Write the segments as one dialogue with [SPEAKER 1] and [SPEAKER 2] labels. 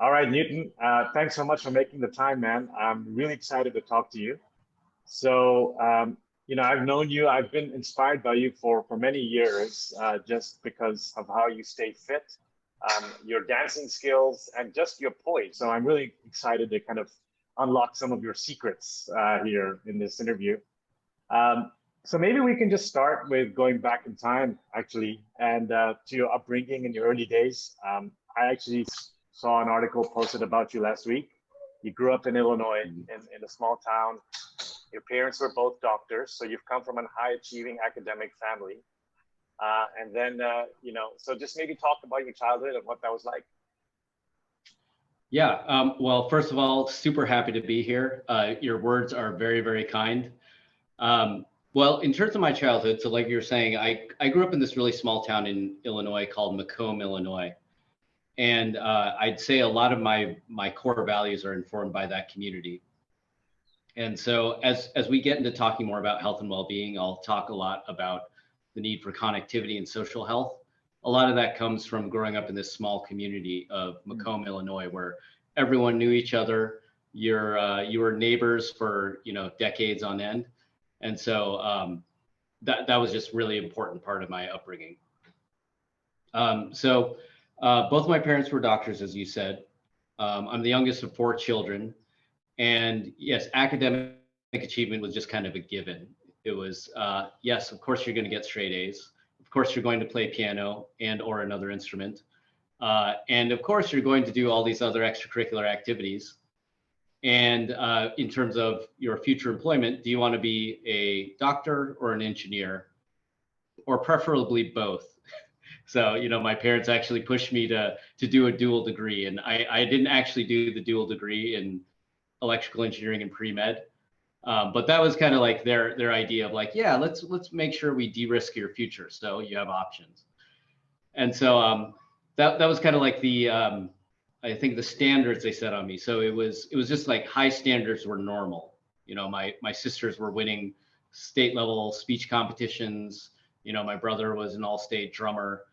[SPEAKER 1] All right, Newton. Thanks so much for making the time, man. I'm really excited to talk to you. So, I've known you. I've been inspired by you for many years, just because of how you stay fit, your dancing skills, and just your poise. So I'm really excited to kind of unlock some of your secrets here in this interview. Um, so maybe we can just start with going back in time, actually, and to your upbringing in your early days. I actually saw an article posted about you last week. You grew up in Illinois, in a small town. Your parents were both doctors, so you've come from a high achieving academic family. So just maybe talk about your childhood and what that was like.
[SPEAKER 2] Yeah, well, first of all, super happy to be here. Your words are very, very kind. Well, in terms of my childhood, so like you were saying, I grew up in this really small town in Illinois called Macomb, Illinois. And I'd say a lot of my core values are informed by that community. And so as we get into talking more about health and well-being, I'll talk a lot about the need for connectivity and social health. A lot of that comes from growing up in this small community of Macomb, Illinois, where everyone knew each other. You were neighbors for decades on end, and so that was just really important part of my upbringing. Both my parents were doctors, as you said. I'm the youngest of four children. And yes, academic achievement was just kind of a given. It was, yes, of course you're going to get straight A's. Of course you're going to play piano and or another instrument. And of course you're going to do all these other extracurricular activities. And in terms of your future employment, do you want to be a doctor or an engineer, or preferably both? So, my parents actually pushed me to do a dual degree, and I didn't actually do the dual degree in electrical engineering and pre-med. But that was kind of like their idea of like, yeah, let's make sure we de-risk your future so you have options. And so that was kind of like the I think the standards they set on me. So it was just like high standards were normal. My sisters were winning state level speech competitions. My brother was an all-state drummer.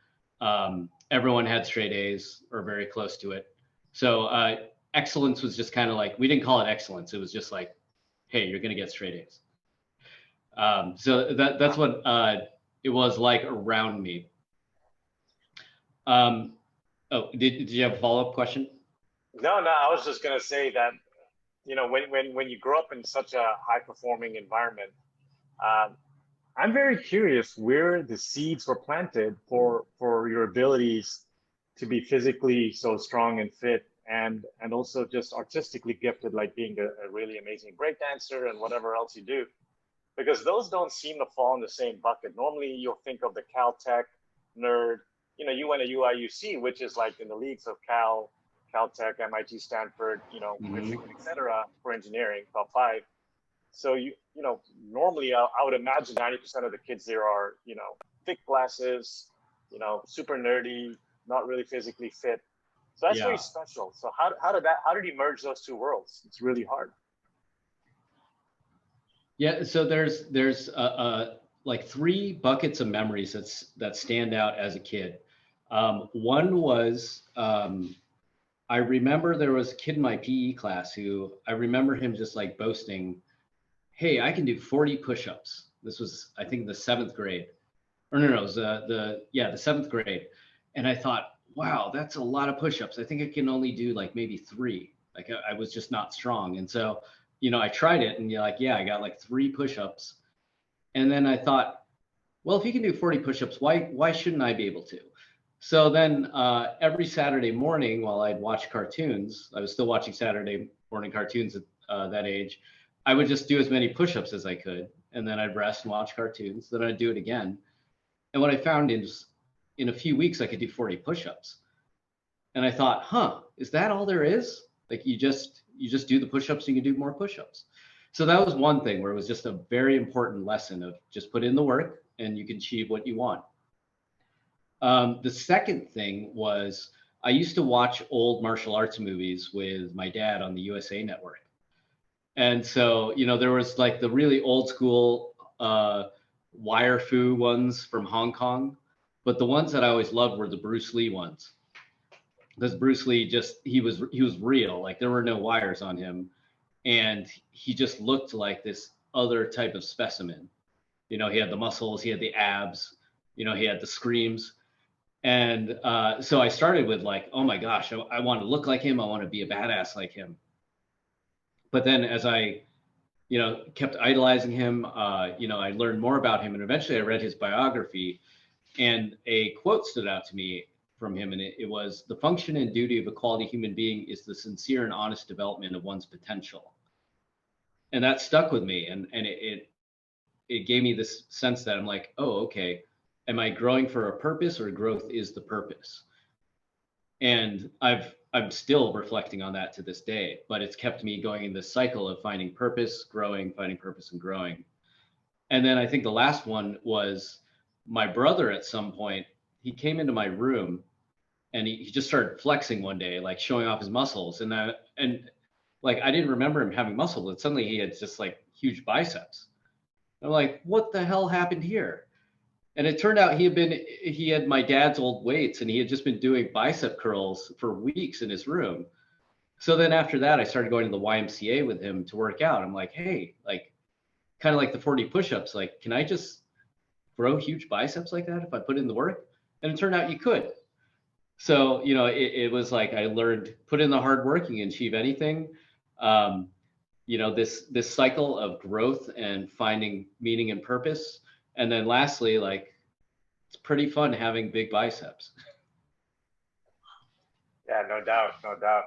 [SPEAKER 2] Everyone had straight A's or very close to it. So excellence was just kind of like, we didn't call it excellence. It was just like, hey, you're going to get straight A's. So that's what it was like around me. Did you have a follow-up question?
[SPEAKER 1] No, no, I was just going to say that, when you grow up in such a high performing environment, I'm very curious where the seeds were planted for your abilities to be physically so strong and fit, and also just artistically gifted, like being a really amazing break dancer and whatever else you do, because those don't seem to fall in the same bucket. Normally, you'll think of the Caltech nerd. You went to UIUC, which is like in the leagues of Caltech, MIT, Stanford, Michigan, etc. for engineering, top five. So normally I would imagine 90% of the kids there are, thick glasses, super nerdy, not really physically fit. So that's very special. So how did you merge those two worlds? It's really hard.
[SPEAKER 2] Yeah, so there's like three buckets of memories that stand out as a kid. One was I remember there was a kid in my PE class who I remember him just like boasting, hey, I can do 40 push-ups. This was, I think, the seventh grade. Or no, it was the seventh grade. And I thought, wow, that's a lot of push-ups. I think I can only do like maybe 3. Like I was just not strong. And so, I tried it and I got like 3 push-ups. And then I thought, well, if you can do 40 push-ups, why shouldn't I be able to? So then every Saturday morning while I'd watch cartoons, I was still watching Saturday morning cartoons at that age, I would just do as many push-ups as I could, and then I'd rest and watch cartoons. Then I'd do it again. And what I found is in a few weeks, I could do 40 push-ups. And I thought, is that all there is? Like you just do the push-ups and you can do more push-ups. So that was one thing where it was just a very important lesson of just put in the work and you can achieve what you want. The second thing was I used to watch old martial arts movies with my dad on the USA Network. And so, there was like the really old school wire fu ones from Hong Kong, but the ones that I always loved were the Bruce Lee ones. because Bruce Lee just he was real. Like there were no wires on him, and he just looked like this other type of specimen. You know, he had the muscles, he had the abs, you know, he had the screams. And so I started with like, oh my gosh, I want to look like him. I want to be a badass like him. But then as I, you know, kept idolizing him, you know, I learned more about him, and eventually I read his biography, and a quote stood out to me from him, and it was, "The function and duty of a quality human being is the sincere and honest development of one's potential." And that stuck with me, and it gave me this sense that I'm like, oh, okay, am I growing for a purpose, or growth is the purpose? And I'm still reflecting on that to this day, but it's kept me going in this cycle of finding purpose, growing, finding purpose, and growing. And then I think the last one was my brother. At some point, he came into my room, and he just started flexing one day, like showing off his muscles. And like I didn't remember him having muscle, but suddenly he had just like huge biceps. I'm like, what the hell happened here? And it turned out he had my dad's old weights, and he had just been doing bicep curls for weeks in his room. So then after that, I started going to the YMCA with him to work out. I'm like, hey, like kind of like the 40 push-ups, like, can I just grow huge biceps like that if I put in the work? And it turned out you could. So, you know, it was like I learned, put in the hard work, you can achieve anything. Um, you know, this cycle of growth and finding meaning and purpose. And then lastly, like it's pretty fun having big biceps.
[SPEAKER 1] Yeah, no doubt, no doubt.